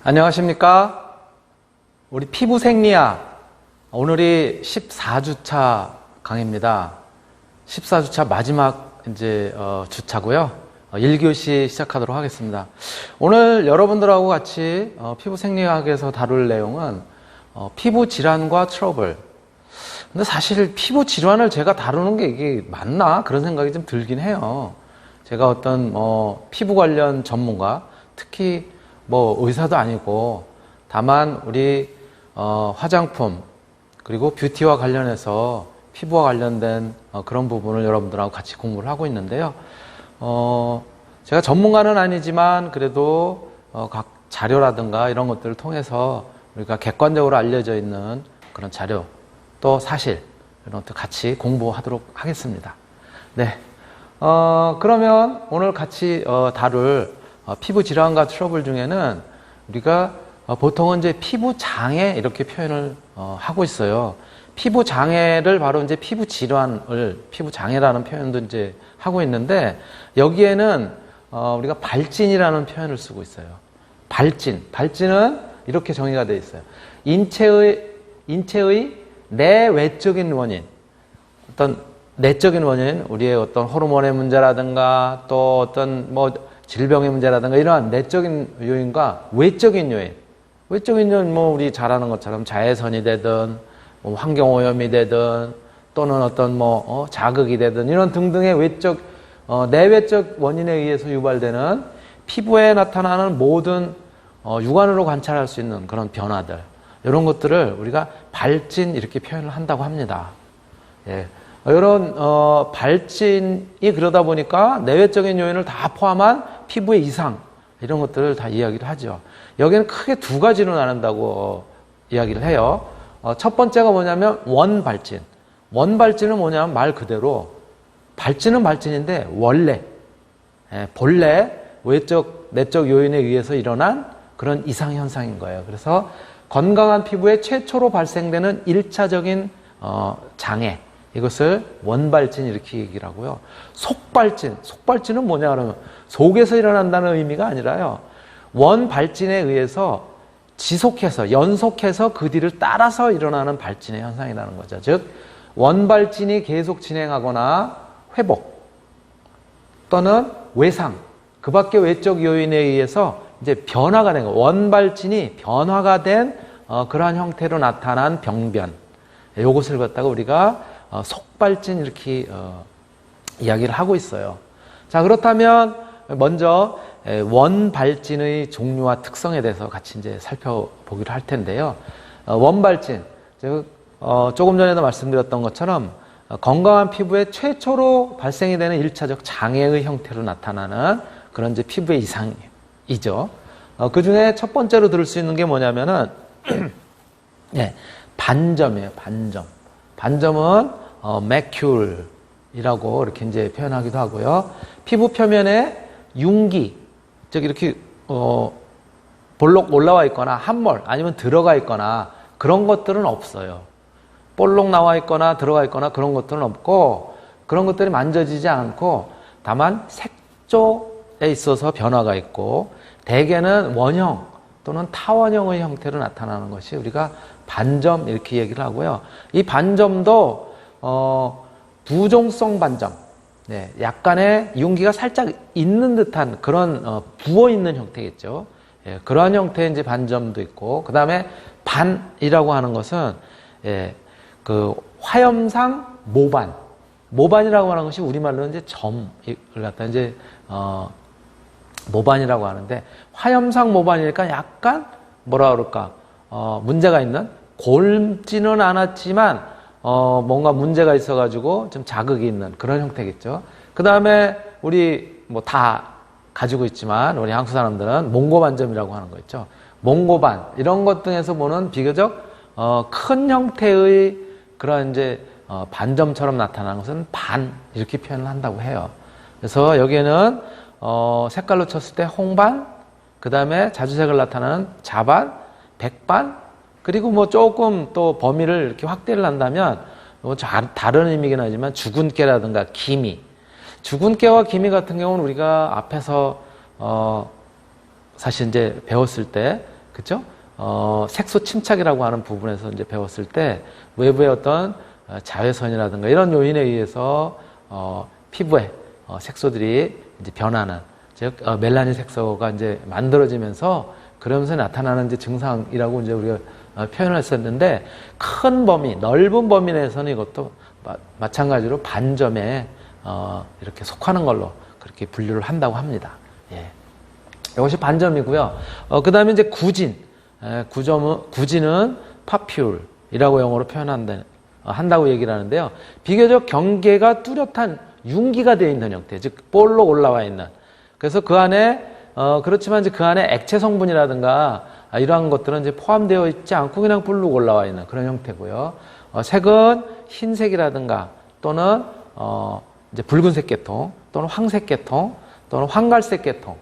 안녕하십니까? 우리 피부 생리학 오늘이 14주차 강의입니다. 14주차 마지막 주차고요. 1교시 시작하도록 하겠습니다. 오늘 여러분들하고 같이 피부 생리학에서 다룰 내용은 피부 질환과 트러블. 근데 사실 피부 질환을 제가 다루는 게 이게 맞나? 그런 생각이 좀 들긴 해요. 제가 어떤 피부 관련 전문가, 특히 의사도 아니고 다만 우리 화장품 그리고 뷰티와 관련해서 피부와 관련된 그런 부분을 여러분들하고 같이 공부를 하고 있는데요. 제가 전문가는 아니지만 그래도 각 자료라든가 이런 것들을 통해서 우리가 객관적으로 알려져 있는 그런 자료 또 사실 이런 것들 같이 공부하도록 하겠습니다. 네. 그러면 오늘 같이 다룰 피부 질환과 트러블 중에는 우리가 보통은 이제 피부 장애 이렇게 표현을 하고 있어요. 피부 장애를 바로 이제 피부 질환을 피부 장애라는 표현도 이제 하고 있는데 여기에는 우리가 발진이라는 표현을 쓰고 있어요. 발진은 이렇게 정의가 되어 있어요. 인체의 내외적인 원인, 어떤 내적인 원인, 우리의 어떤 호르몬의 문제라든가 또 어떤 질병의 문제라든가 이러한 내적인 요인과 외적인 요인. 외적인 요인 우리 잘 아는 것처럼 자외선이 되든 환경오염이 되든 또는 어떤 자극이 되든 이런 등등의 외적 내외적 원인에 의해서 유발되는 피부에 나타나는 모든 육안으로 관찰할 수 있는 그런 변화들 이런 것들을 우리가 발진 이렇게 표현을 한다고 합니다. 예. 이런 발진이 그러다 보니까 내외적인 요인을 다 포함한 피부의 이상 이런 것들을 다 이야기를 하죠. 여기는 크게 두 가지로 나눈다고 이야기를 해요. 첫 번째가 뭐냐면 원발진. 원발진은 뭐냐면 말 그대로 발진은 발진인데 원래 본래 외적 내적 요인에 의해서 일어난 그런 이상 현상인 거예요. 그래서 건강한 피부에 최초로 발생되는 1차적인 장애 이것을 원발진 이렇게 얘기를 하고요. 속발진은 뭐냐 그러면 속에서 일어난다는 의미가 아니라요. 원발진에 의해서 지속해서 연속해서 그 뒤를 따라서 일어나는 발진의 현상이라는 거죠. 즉 원발진이 계속 진행하거나 회복 또는 외상 그 밖의 외적 요인에 의해서 이제 변화가 된 거. 원발진이 변화가 된 그러한 형태로 나타난 병변. 요것을 갖다가 우리가 속발진 이렇게 이야기를 하고 있어요. 자, 그렇다면 먼저 원발진의 종류와 특성에 대해서 같이 이제 살펴보기로 할 텐데요. 원발진, 즉 조금 전에도 말씀드렸던 것처럼 건강한 피부에 최초로 발생이 되는 1차적 장애의 형태로 나타나는 그런 이제 피부의 이상이죠. 그 중에 첫 번째로 들을 수 있는 게 뭐냐면은 네, 반점이에요. 반점은 매큘이라고 이렇게 이제 표현하기도 하고요. 피부 표면에 융기, 즉 이렇게 볼록 올라와 있거나 함몰 아니면 들어가 있거나 그런 것들은 없어요. 볼록 나와 있거나 들어가 있거나 그런 것들은 없고 그런 것들이 만져지지 않고 다만 색조에 있어서 변화가 있고 대개는 원형 또는 타원형의 형태로 나타나는 것이 우리가 반점 이렇게 얘기를 하고요. 이 반점도 부종성 반점, 네, 약간의 융기가 살짝 있는 듯한 그런 부어 있는 형태겠죠. 예, 그러한 형태의 이제 반점도 있고, 그 다음에 반이라고 하는 것은 그 화염상 모반이라고 하는 것이 우리말로는 이제 점을 갖다 이제 모반이라고 하는데 화염상 모반이니까 약간 뭐라 그럴까 문제가 있는 곪지는 않았지만 뭔가 문제가 있어가지고 좀 자극이 있는 그런 형태겠죠. 그 다음에 우리 다 가지고 있지만 우리 한국 사람들은 몽고반점이라고 하는 거 있죠. 몽고반 이런 것 등에서 보는 비교적 큰 형태의 그런 이제 반점처럼 나타나는 것은 반 이렇게 표현을 한다고 해요. 그래서 여기에는 색깔로 쳤을 때 홍반, 그 다음에 자주색을 나타나는 자반, 백반, 그리고 조금 또 범위를 이렇게 확대를 한다면 다른 의미긴 하지만 주근깨라든가 기미. 주근깨와 기미 같은 경우는 우리가 앞에서 사실 이제 배웠을 때 그죠? 색소 침착이라고 하는 부분에서 이제 배웠을 때 외부의 어떤 자외선이라든가 이런 요인에 의해서 피부에 색소들이 이제 변하는, 즉 멜라닌 색소가 이제 만들어지면서 그러면서 나타나는 이제 증상이라고 이제 우리가 표현을 했었는데, 큰 범위, 넓은 범위 내에서는 이것도 마찬가지로 반점에 이렇게 속하는 걸로 그렇게 분류를 한다고 합니다. 예. 이것이 반점이고요. 그 다음에 이제 구진. 구진은 파퓰이라고 영어로 한다고 얘기를 하는데요. 비교적 경계가 뚜렷한 융기가 되어 있는 형태, 즉 볼로 올라와 있는. 그래서 그 안에 그렇지만 이제 그 안에 액체 성분이라든가 이러한 것들은 이제 포함되어 있지 않고 그냥 불룩 올라와 있는 그런 형태고요. 색은 흰색이라든가 또는 이제 붉은색 계통 또는 황색 계통 또는 황갈색 계통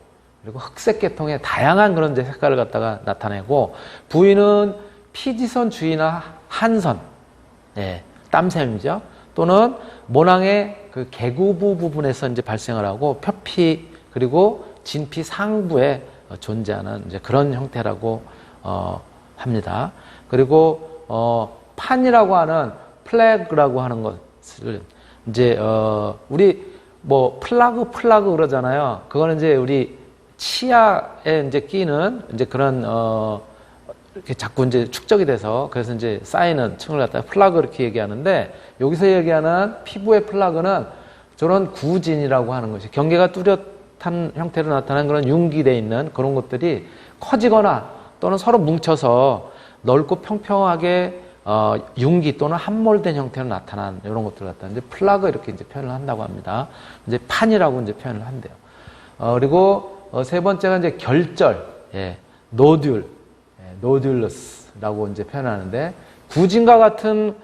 그리고 흑색 계통의 다양한 그런 이제 색깔을 갖다가 나타내고, 부위는 피지선 주위나 한선, 예, 땀샘이죠. 또는 모낭의 그 개구부 부분에서 이제 발생을 하고, 표피 그리고 진피 상부에 존재하는 이제 그런 형태라고 합니다. 그리고 판이라고 하는 플래그라고 하는 것을 이제 우리 뭐 플라그 그러잖아요. 그거는 이제 우리 치아에 이제 끼는 이제 그런 이렇게 자꾸 이제 축적이 돼서 그래서 이제 쌓이는 층을 갖다가 플라그 이렇게 얘기하는데, 여기서 얘기하는 피부의 플라그는 저런 구진이라고 하는 것이 경계가 뚜렷한 형태로 나타나는 그런 융기되어 있는 그런 것들이 커지거나 또는 서로 뭉쳐서 넓고 평평하게 융기 또는 함몰된 형태로 나타난 이런 것들을 갖다 이제 플라그 이렇게 이제 표현을 한다고 합니다. 이제 판이라고 이제 표현을 한대요. 그리고 세 번째가 이제 결절, 예, 노듈, 노듈러스라고 이제 표현하는데, 구진과 같은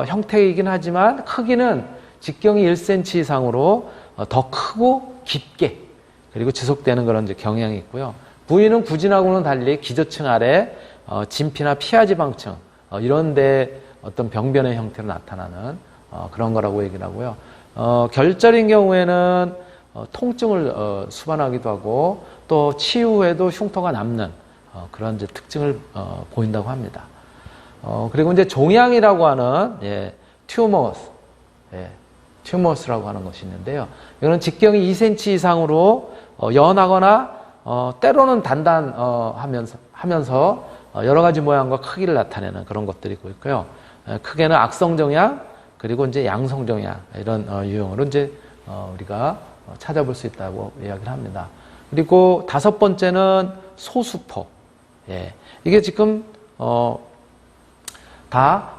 형태이긴 하지만 크기는 직경이 1cm 이상으로 더 크고 깊게 그리고 지속되는 그런 이제 경향이 있고요. 부위는 구진하고는 달리 기저층 아래 진피나 피하지방층 이런 데 어떤 병변의 형태로 나타나는 그런 거라고 얘기를 하고요. 결절인 경우에는 통증을 수반하기도 하고 또 치유 후에도 흉터가 남는 그런 이제 특징을 보인다고 합니다. 그리고 이제 종양이라고 하는 튜머스, 튜머스라고 하는 것이 있는데요. 이거는 직경이 2cm 이상으로 연하거나 때로는 단단하면서 여러 가지 모양과 크기를 나타내는 그런 것들이 있고요. 크게는 악성종양 그리고 이제 양성종양 이런 유형으로 이제 우리가 찾아볼 수 있다고 이야기를 합니다. 그리고 다섯 번째는 소수포. 이게 지금 다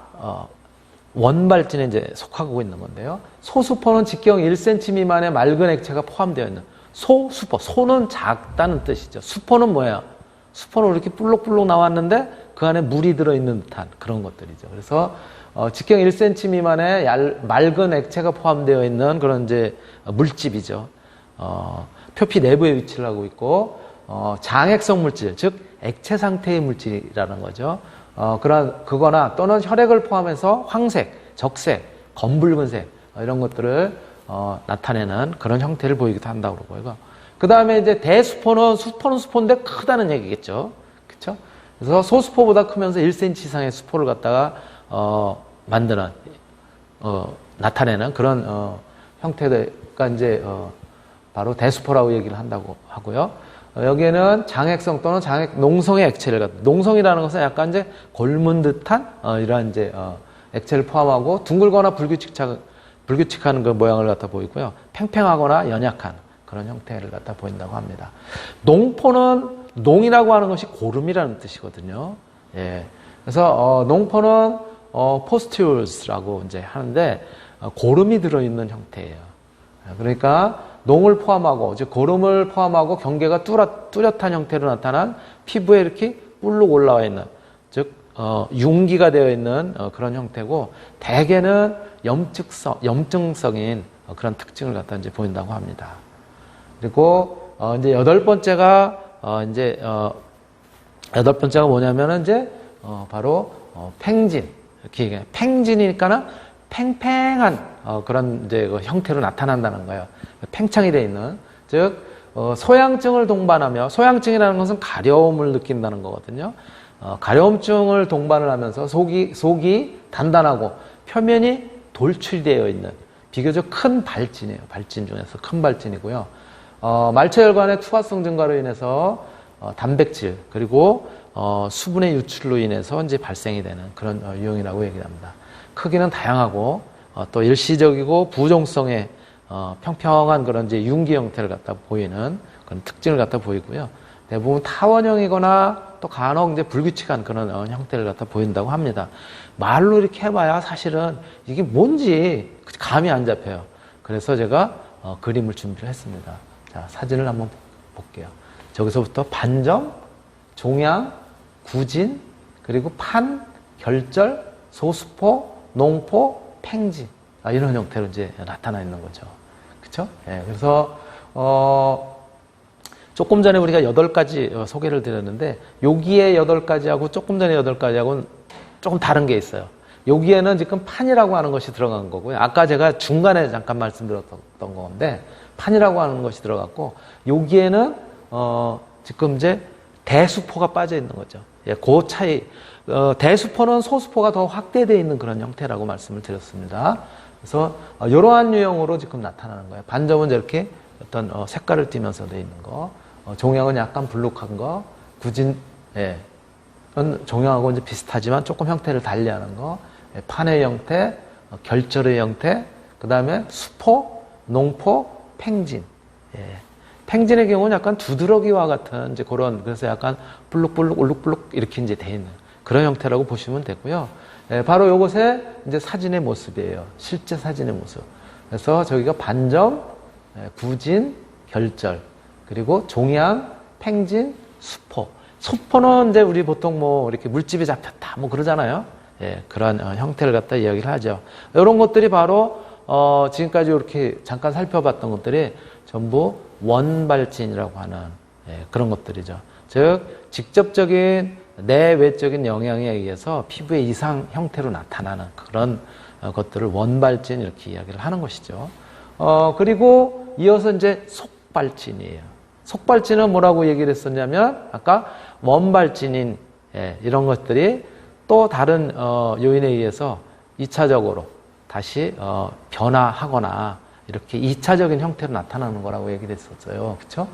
원발진에 이제 속하고 있는 건데요. 소수포는 직경 1cm 미만의 맑은 액체가 포함되어 있는 소수포. 소는 작다는 뜻이죠. 수포는 뭐예요? 수포는 이렇게 불룩불룩 나왔는데 그 안에 물이 들어있는 듯한 그런 것들이죠. 그래서 직경 1cm 미만의 맑은 액체가 포함되어 있는 그런 이제 물집이죠. 표피 내부에 위치를 하고 있고 장액성 물질, 즉 액체 상태의 물질이라는 거죠. 그거나 또는 혈액을 포함해서 황색, 적색, 검붉은색 이런 것들을 나타내는 그런 형태를 보이기도 한다고 그러고요. 그 다음에 이제 대수포는 수포인데 크다는 얘기겠죠. 그렇죠? 그래서 소수포보다 크면서 1cm 이상의 수포를 갖다가 만드는 나타내는 그런 형태가 이제 바로 대수포라고 얘기를 한다고 하고요. 여기에는 장액성 또는 농성의 액체를 농성이라는 것은 약간 이제 골문 듯한 이러한 이제 액체를 포함하고 둥글거나 불규칙한 그 모양을 갖다 보이고요. 팽팽하거나 연약한 그런 형태를 갖다 보인다고 합니다. 농포는 농이라고 하는 것이 고름이라는 뜻이거든요. 그래서 농포는 포스튜얼스라고 이제 하는데 고름이 들어있는 형태예요. 그러니까 농을 포함하고 즉 고름을 포함하고 경계가 뚜렷한 형태로 나타난 피부에 이렇게 불룩 올라와 있는 즉 융기가 되어 있는 그런 형태고 대개는 염증성인 그런 특징을 갖다 이제 보인다고 합니다. 그리고 이제 여덟 번째가 뭐냐면은 이제 바로 팽진 이렇게 얘기해요. 팽진이니까는 팽팽한 그런 이제 그 형태로 나타난다는 거예요. 팽창이 되어 있는 즉 소양증을 동반하며, 소양증이라는 것은 가려움을 느낀다는 거거든요. 가려움증을 동반을 하면서 속이 단단하고 표면이 돌출되어 있는 비교적 큰 발진이에요. 발진 중에서 큰 발진이고요. 말초혈관의 투과성 증가로 인해서 단백질 그리고 수분의 유출로 인해서 이제 발생이 되는 그런 유형이라고 얘기합니다. 크기는 다양하고 또 일시적이고 부종성의 평평한 그런 이제 융기 형태를 갖다 보이는 그런 특징을 갖다 보이고요. 대부분 타원형이거나 또 간혹 이제 불규칙한 그런 형태를 갖다 보인다고 합니다. 말로 이렇게 해봐야 사실은 이게 뭔지 감이 안 잡혀요. 그래서 제가 그림을 준비를 했습니다. 자, 사진을 한번 볼게요. 저기서부터 반점, 종양, 구진, 그리고 판, 결절, 소수포, 농포, 팽지 이런 형태로 이제 나타나 있는 거죠. 그렇죠? 예, 그래서 조금 전에 우리가 8가지 소개를 드렸는데 여기에 8가지하고 조금 전에 8가지하고는 조금 다른 게 있어요. 여기에는 지금 판이라고 하는 것이 들어간 거고요. 아까 제가 중간에 잠깐 말씀드렸던 건데 판이라고 하는 것이 들어갔고 여기에는 지금 이제 대수포가 빠져 있는 거죠. 예, 그 차이. 대수포는 소수포가 더 확대되어 있는 그런 형태라고 말씀을 드렸습니다. 그래서 이러한 유형으로 지금 나타나는 거예요. 반점은 이렇게 어떤 색깔을 띠면서 되어 있는 거, 종양은 약간 불룩한 거, 구진, 예, 종양하고 이제 비슷하지만 조금 형태를 달리하는 거, 예, 판의 형태, 결절의 형태, 그 다음에 수포, 농포, 팽진. 예. 팽진의 경우는 약간 두드러기와 같은 이제 그런, 그래서 약간 불룩불룩, 울룩불룩 이렇게 이제 돼 있는 그런 형태라고 보시면 되고요. 예, 바로 요것의 이제 사진의 모습이에요. 실제 사진의 모습. 그래서 저기가 반점, 구진, 결절, 그리고 종양, 팽진, 수포. 수포는 이제 우리 보통 뭐 이렇게 물집이 잡혔다 뭐 그러잖아요. 예, 그런 형태를 갖다 이야기를 하죠. 이런 것들이 바로 지금까지 이렇게 잠깐 살펴봤던 것들이 전부 원발진이라고 하는 그런 것들이죠. 즉 직접적인 내외적인 영향에 의해서 피부의 이상 형태로 나타나는 그런 것들을 원발진 이렇게 이야기를 하는 것이죠. 그리고 이어서 이제 속발진이에요. 속발진은 뭐라고 얘기를 했었냐면 아까 원발진인 이런 것들이 또 다른 요인에 의해서 2차적으로 다시 변화하거나 이렇게 2차적인 형태로 나타나는 거라고 얘기를 했었어요. 그렇죠?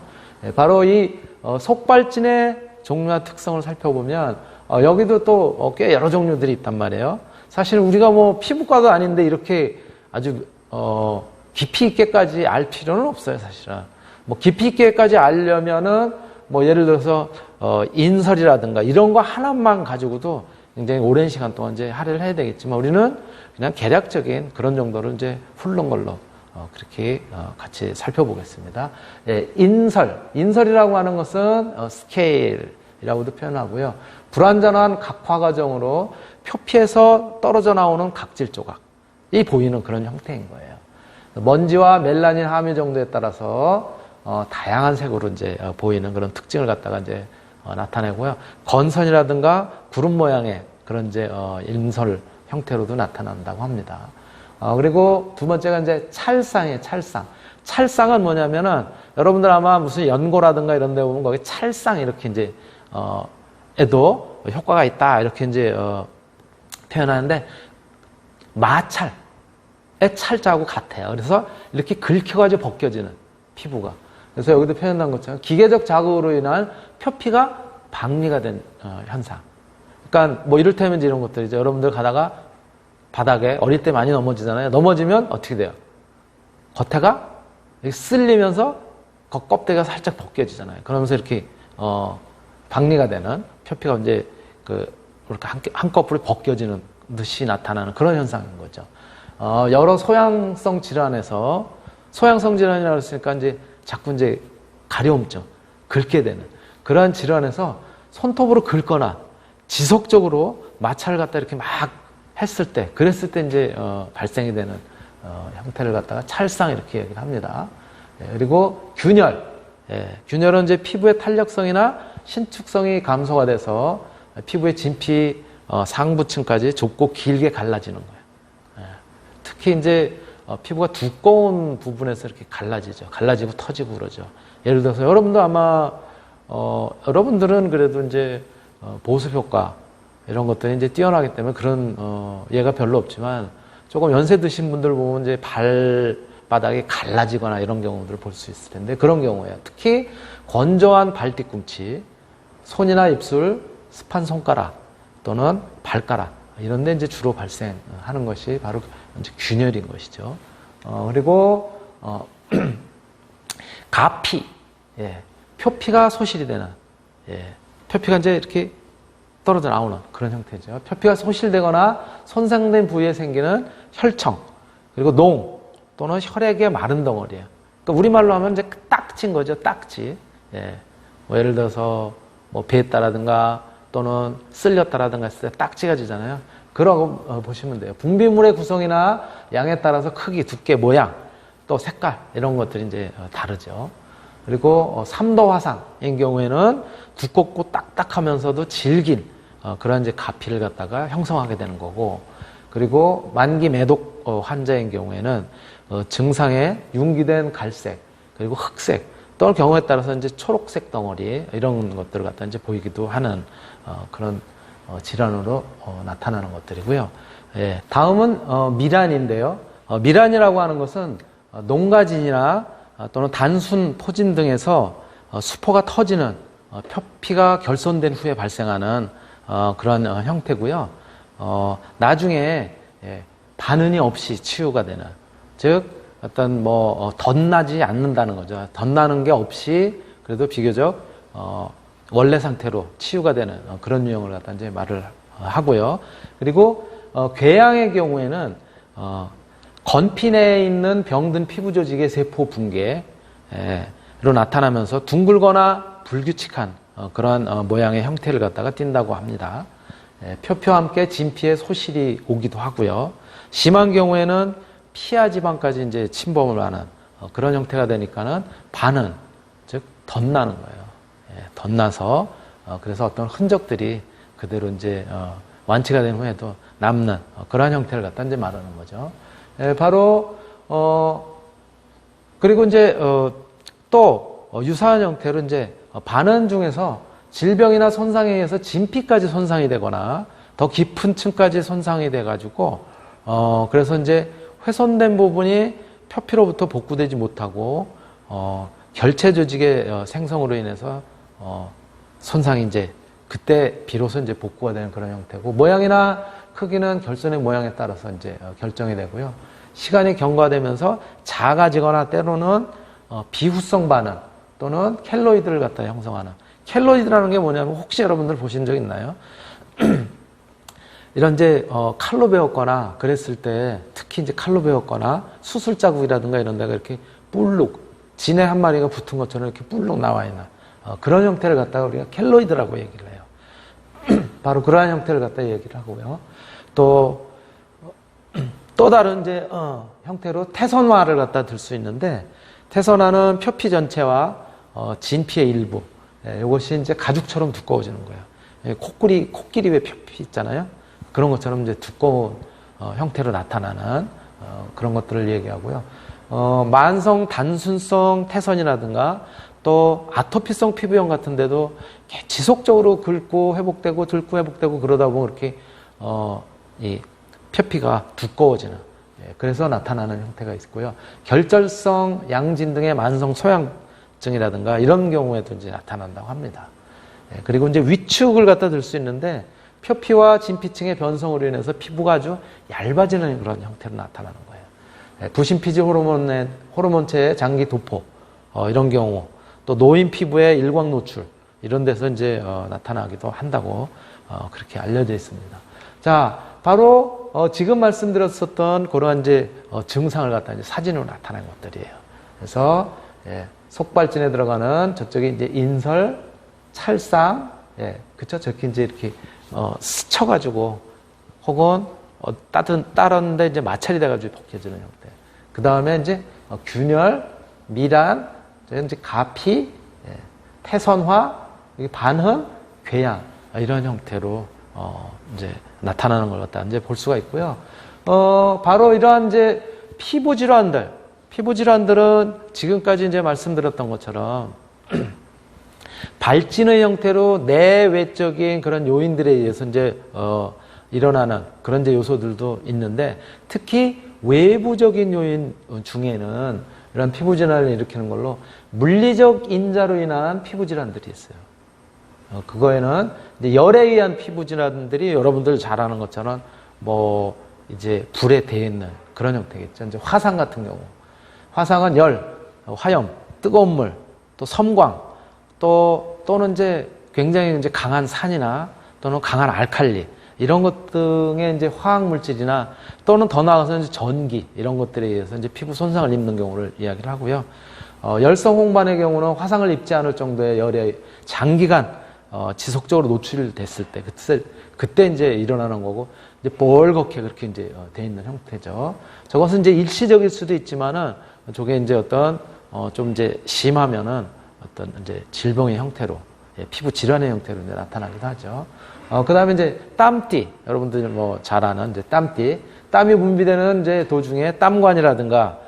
바로 이 속발진의 종류와 특성을 살펴보면 여기도 또 꽤 여러 종류들이 있단 말이에요. 사실 우리가 뭐 피부과도 아닌데 이렇게 아주 깊이 있게까지 알 필요는 없어요, 사실은. 뭐 깊이 있게까지 알려면은 뭐 예를 들어서 인설이라든가 이런 거 하나만 가지고도 굉장히 오랜 시간 동안 이제 할애를 해야 되겠지만 우리는 그냥 개략적인 그런 정도를 이제 훑는 걸로 그렇게 같이 살펴보겠습니다. 예, 인설이라고 하는 것은 스케일이라고도 표현하고요. 불완전한 각화 과정으로 표피에서 떨어져 나오는 각질 조각이 보이는 그런 형태인 거예요. 먼지와 멜라닌 함유 정도에 따라서 다양한 색으로 이제 보이는 그런 특징을 갖다가 이제 나타내고요. 건선이라든가 구름 모양의 그런 이제 인설 형태로도 나타난다고 합니다. 그리고 두 번째가 이제 찰상이에요, 찰상. 찰상은 뭐냐면은 여러분들 아마 무슨 연고라든가 이런 데 보면 거기 찰상 이렇게 이제 에도 효과가 있다 이렇게 이제 표현하는데 마찰의 찰자하고 같아요. 그래서 이렇게 긁혀가지고 벗겨지는 피부가. 그래서 여기도 표현한 것처럼 기계적 자극으로 인한 표피가 박리가 된 현상. 그러니까 뭐 이를테면 이제 이런 것들이죠. 여러분들 가다가 바닥에 어릴 때 많이 넘어지잖아요. 넘어지면 어떻게 돼요? 겉에가 쓸리면서 겉껍데기가 살짝 벗겨지잖아요. 그러면서 이렇게 박리가 되는 표피가 이제 이렇게 한꺼풀이 벗겨지는 듯이 나타나는 그런 현상인 거죠. 여러 소양성 질환에서 소양성 질환이라고 했으니까 이제 자꾸 이제 가려움증, 긁게 되는 그러한 질환에서 손톱으로 긁거나 지속적으로 마찰을 갖다 이렇게 막 했을 때, 그랬을 때 이제 발생이 되는 형태를 갖다가 찰상 이렇게 얘기를 합니다. 그리고 균열, 균열은 이제 피부의 탄력성이나 신축성이 감소가 돼서 피부의 진피 상부층까지 좁고 길게 갈라지는 거예요. 특히 이제 피부가 두꺼운 부분에서 이렇게 갈라지죠. 갈라지고 터지고 그러죠. 예를 들어서 여러분도 아마 여러분들은 그래도 이제 보습 효과 이런 것들이 이제 뛰어나기 때문에 그런 예가 별로 없지만 조금 연세 드신 분들 보면 이제 발바닥이 갈라지거나 이런 경우들을 볼 수 있을 텐데 그런 경우에요. 특히 건조한 발 뒤꿈치, 손이나 입술, 습한 손가락 또는 발가락 이런 데 이제 주로 발생하는 것이 바로 이제 균열인 것이죠. 그리고 가피, 예, 표피가 소실이 되는, 예, 표피가 이제 이렇게 떨어져 나오는 그런 형태죠. 표피가 소실되거나 손상된 부위에 생기는 혈청, 그리고 농 또는 혈액의 마른 덩어리예요. 그러니까 우리말로 하면 이제 딱지인 거죠, 딱지. 예, 뭐 예를 들어서 뭐 베었다라든가 또는 쓸렸다라든가 했을 때 딱지가 지잖아요. 그러고 보시면 돼요. 분비물의 구성이나 양에 따라서 크기, 두께, 모양, 또 색깔 이런 것들이 이제 다르죠. 그리고 삼도 화상인 경우에는 두껍고 딱딱하면서도 질긴 그런 이제 가피를 갖다가 형성하게 되는 거고, 그리고 만기 매독 환자인 경우에는 증상에 융기된 갈색 그리고 흑색 또는 경우에 따라서 이제 초록색 덩어리 이런 것들을 갖다 이제 보이기도 하는 그런 질환으로 나타나는 것들이고요. 예, 다음은 미란인데요. 미란이라고 하는 것은 농가진이나 또는 단순 포진 등에서 수포가 터지는 표피가 결손된 후에 발생하는 그런 형태고요. 나중에 반응이 없이 치유가 되는, 즉 어떤 뭐 덧나지 않는다는 거죠. 덧나는 게 없이 그래도 비교적 원래 상태로 치유가 되는 그런 유형을 갖다 이제 말을 하고요. 그리고 궤양의 경우에는 건피 내에 있는 병든 피부 조직의 세포 붕괴로 나타나면서 둥글거나 불규칙한 그러한 모양의 형태를 갖다가 띈다고 합니다. 표피와 함께 진피에 소실이 오기도 하고요. 심한 경우에는 피하 지방까지 이제 침범을 하는 그런 형태가 되니까는 반은, 즉 덧나는 거예요. 덧나서 그래서 어떤 흔적들이 그대로 이제 완치가 된 후에도 남는 그러한 형태를 갖다 이제 말하는 거죠. 바로 그리고 이제 또 유사한 형태로 이제 반응 중에서 질병이나 손상에 의해서 진피까지 손상이 되거나 더 깊은 층까지 손상이 돼가지고 그래서 이제 훼손된 부분이 표피로부터 복구되지 못하고 결체 조직의 생성으로 인해서 손상이 이제 그때 비로소 이제 복구가 되는 그런 형태고, 모양이나 크기는 결손의 모양에 따라서 이제 결정이 되고요. 시간이 경과되면서 작아지거나 때로는 비후성 반응 또는 켈로이드를 갖다 형성하는, 켈로이드라는 게 뭐냐면 혹시 여러분들 보신 적 있나요? 이런 이제 칼로 베었거나 그랬을 때, 특히 이제 칼로 베었거나 수술 자국이라든가 이런 데가 이렇게 뿔룩 진해 한 마리가 붙은 것처럼 이렇게 뿔룩 나와 있는 그런 형태를 갖다가 우리가 켈로이드라고 얘기를 해요. 바로 그러한 형태를 갖다 얘기를 하고요. 또 다른 이제 형태로 태선화를 갖다 들 수 있는데, 태선화는 표피 전체와 진피의 일부, 이것이 이제 가죽처럼 두꺼워지는 거예요. 코끼리 왜 표피 있잖아요. 그런 것처럼 이제 두꺼운 형태로 나타나는 그런 것들을 얘기하고요. 만성 단순성 태선이라든가 또 아토피성 피부염 같은 데도 지속적으로 긁고 회복되고 긁고 회복되고 그러다 보면 이렇게 이 표피가 두꺼워지는, 그래서 나타나는 형태가 있고요. 결절성 양진 등의 만성 소양증이라든가 이런 경우에도 이제 나타난다고 합니다. 그리고 이제 위축을 갖다 들 수 있는데, 표피와 진피층의 변성으로 인해서 피부가 아주 얇아지는 그런 형태로 나타나는 거예요. 부신피지 호르몬체의 장기 도포, 이런 경우, 또 노인 피부의 일광 노출, 이런 데서 이제 나타나기도 한다고 그렇게 알려져 있습니다. 자, 바로 지금 말씀드렸었던 그러한 이제 증상을 갖다 이제 사진으로 나타낸 것들이에요. 그래서 속발진에 들어가는 저쪽에 이제 인설, 찰상, 그쵸? 저렇게 이제 이렇게 스쳐가지고 혹은 다른데 이제 마찰이 돼가지고 벗겨지는 형태. 그 다음에 이제 균열, 미란, 이제 가피, 태선화, 반흔, 궤양 이런 형태로 이제 나타나는 걸 갖다 이제 볼 수가 있고요. 바로 이러한 이제 피부 질환들, 피부 질환들은 지금까지 이제 말씀드렸던 것처럼 발진의 형태로 내외적인 그런 요인들에 의해서 이제 일어나는 그런 이제 요소들도 있는데, 특히 외부적인 요인 중에는 이런 피부 질환을 일으키는 걸로 물리적 인자로 인한 피부 질환들이 있어요. 그거에는 이제 열에 의한 피부 질환들이 여러분들 잘 아는 것처럼 뭐 이제 불에 대해 있는 그런 형태겠죠. 이제 화상 같은 경우, 화상은 열, 화염, 뜨거운 물, 또 섬광, 또는 이제 굉장히 이제 강한 산이나 또는 강한 알칼리 이런 것 등의 이제 화학 물질이나 또는 더 나아가서 이제 전기 이런 것들에 의해서 이제 피부 손상을 입는 경우를 이야기를 하고요. 열성 홍반의 경우는 화상을 입지 않을 정도의 열에 장기간 지속적으로 노출됐을 때 그때 이제 일어나는 거고, 이제 뻘겋게 그렇게 이제 돼 있는 형태죠. 저것은 이제 일시적일 수도 있지만은 저게 이제 어떤 좀 이제 심하면은 어떤 이제 질병의 형태로, 피부 질환의 형태로 이제 나타나기도 하죠. 그 다음에 이제 땀띠, 여러분들 뭐 잘 아는 이제 땀띠, 땀이 분비되는 이제 도중에 땀관이라든가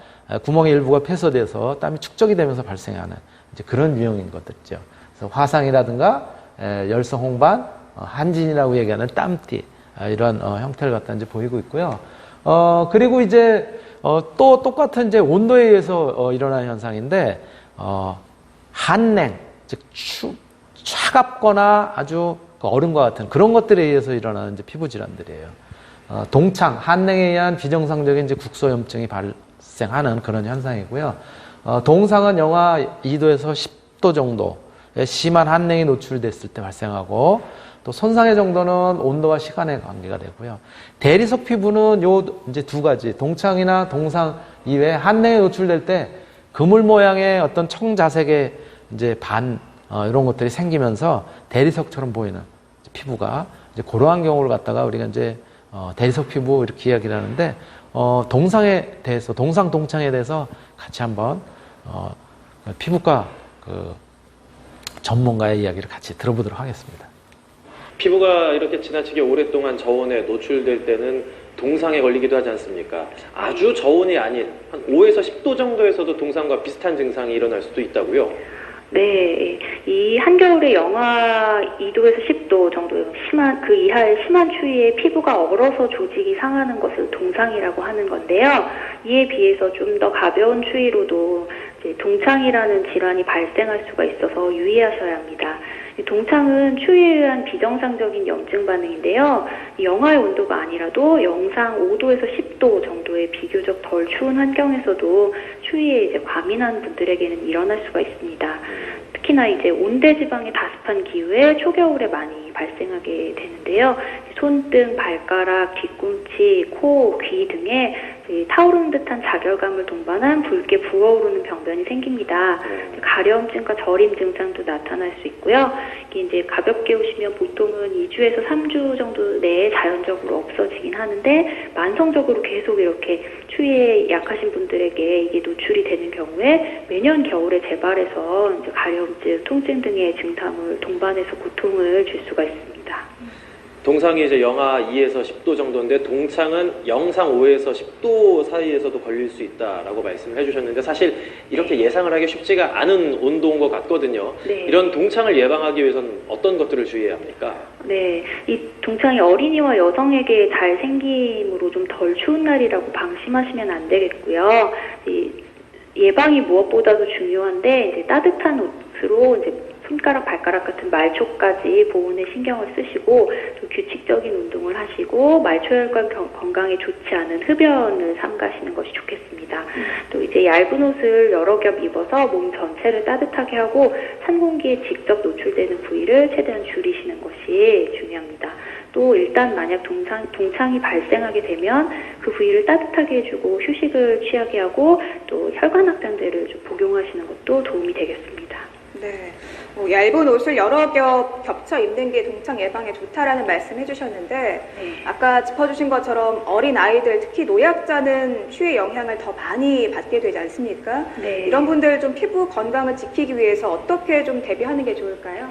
구멍의 일부가 폐쇄돼서 땀이 축적이 되면서 발생하는 이제 그런 유형인 것들이죠. 그래서 화상이라든가 열성 홍반, 한진이라고 얘기하는 땀띠, 이런 형태를 갖다 이제 보이고 있고요. 그리고 이제 또 똑같은 이제 온도에 의해서 일어나는 현상인데, 한냉, 즉 차갑거나 아주 얼음과 같은 그런 것들에 의해서 일어나는 이제 피부 질환들이에요. 동창, 한냉에 의한 비정상적인 이제 국소염증이 발생하는 그런 현상이고요. 동상은 영하 2도에서 10도 정도 심한 한냉이 노출됐을 때 발생하고, 또 손상의 정도는 온도와 시간의 관계가 되고요. 대리석 피부는 요 이제 두 가지, 동창이나 동상 이외에 한냉에 노출될 때 그물 모양의 어떤 청자색의 이제 이런 것들이 생기면서 대리석처럼 보이는 피부가, 이제 그러한 경우를 갖다가 우리가 이제 대리석 피부 이렇게 이야기를 하는데, 동상에 대해서, 동상 동창에 대해서 같이 한번 피부과 그 전문가의 이야기를 같이 들어보도록 하겠습니다. 피부가 이렇게 지나치게 오랫동안 저온에 노출될 때는 동상에 걸리기도 하지 않습니까? 아주 저온이 아닌 한 5에서 10도 정도에서도 동상과 비슷한 증상이 일어날 수도 있다고요? 네, 이 한겨울에 영하 2도에서 10도 정도 그 이하의 심한 추위에 피부가 얼어서 조직이 상하는 것을 동상이라고 하는 건데요. 이에 비해서 좀 더 가벼운 추위로도 이제 동창이라는 질환이 발생할 수가 있어서 유의하셔야 합니다. 동창은 추위에 의한 비정상적인 염증 반응인데요. 영하의 온도가 아니라도 영상 5도에서 10도 정도의 비교적 덜 추운 환경에서도 추위에 이제 과민한 분들에게는 일어날 수가 있습니다. 특히나 이제 온대 지방의 다습한 기후에 초겨울에 많이 발생하게 되는데요. 손등, 발가락, 뒤꿈치, 코, 귀 등에 타오르는 듯한 자결감을 동반한 붉게 부어오르는 병변이 생깁니다. 가려움증과 저림 증상도 나타날 수 있고요. 이게 이제 가볍게 오시면 보통은 2주에서 3주 정도 내에 자연적으로 없어지긴 하는데, 만성적으로 계속 이렇게 추위에 약하신 분들에게 이게 노출이 되는 경우에 매년 겨울에 재발해서 이제 가려움증, 통증 등의 증상을 동반해서 고통을 줄 수가 있습니다. 동상이 이제 영하 2에서 10도 정도인데, 동창은 영상 5에서 10도 사이에서도 걸릴 수 있다라고 말씀을 해주셨는데, 사실 이렇게 예상을 하기 쉽지가 않은 온도인 것 같거든요. 네. 이런 동창을 예방하기 위해서는 어떤 것들을 주의해야 합니까? 네, 이 동창이 어린이와 여성에게 잘 생김으로 좀 덜 추운 날이라고 방심하시면 안 되겠고요. 예방이 무엇보다도 중요한데, 이제 따뜻한 옷으로 이제 손가락, 발가락 같은 말초까지 보온에 신경을 쓰시고, 좀 규칙적인 운동을 하시고, 말초혈관 건강에 좋지 않은 흡연을 삼가시는 것이 좋겠습니다. 또 이제 얇은 옷을 여러 겹 입어서 몸 전체를 따뜻하게 하고, 찬 공기에 직접 노출되는 부위를 최대한 줄이시는 것이 중요합니다. 또 일단 만약 동창이 발생하게 되면 그 부위를 따뜻하게 해주고 휴식을 취하게 하고, 또 혈관 확장제를 좀 복용하시는 것도 도움이 되겠습니다. 네, 얇은 옷을 여러 겹 겹쳐 입는 게 동창 예방에 좋다라는 말씀 해주셨는데, 네. 아까 짚어주신 것처럼 어린 아이들, 특히 노약자는 추위의 영향을 더 많이 받게 되지 않습니까? 네. 이런 분들 좀 피부 건강을 지키기 위해서 어떻게 좀 대비하는 게 좋을까요?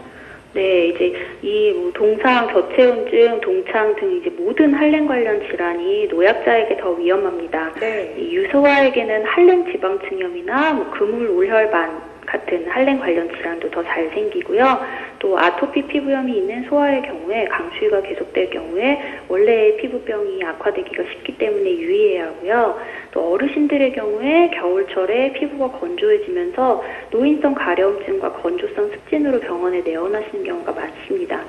네, 이제 이 동상, 저체온증, 동창 등 이제 모든 한랭 관련 질환이 노약자에게 더 위험합니다. 네. 이 유소아에게는 한랭 지방층염이나 그물 올혈반 같은 한랭 관련 질환도 더 잘 생기고요. 또 아토피 피부염이 있는 소아의 경우에 강추위가 계속될 경우에 원래의 피부병이 악화되기가 쉽기 때문에 유의해야 하고요. 또 어르신들의 경우에 겨울철에 피부가 건조해지면서 노인성 가려움증과 건조성 습진으로 병원에 내원하시는 경우가 많습니다.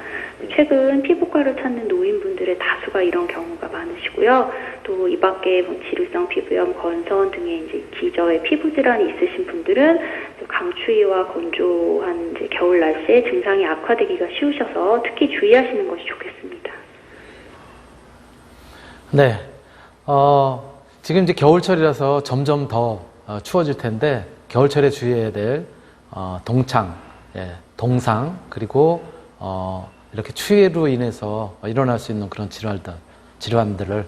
최근 피부과를 찾는 노인분들의 다수가 이런 경우가 많으시고요. 또 이 밖에 지루성 피부염, 건선 등의 이제 기저의 피부 질환이 있으신 분들은 강추위와 건조한 이제 겨울 날씨에 증상이 악화되기가 쉬우셔서 특히 주의하시는 것이 좋겠습니다. 네. 지금 이제 겨울철이라서 점점 더 추워질 텐데 겨울철에 주의해야 될 동창, 동상 그리고 이렇게 추위로 인해서 일어날 수 있는 그런 질환들을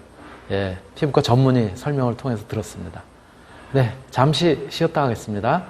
피부과 전문의 설명을 통해서 들었습니다. 네, 잠시 쉬었다 하겠습니다.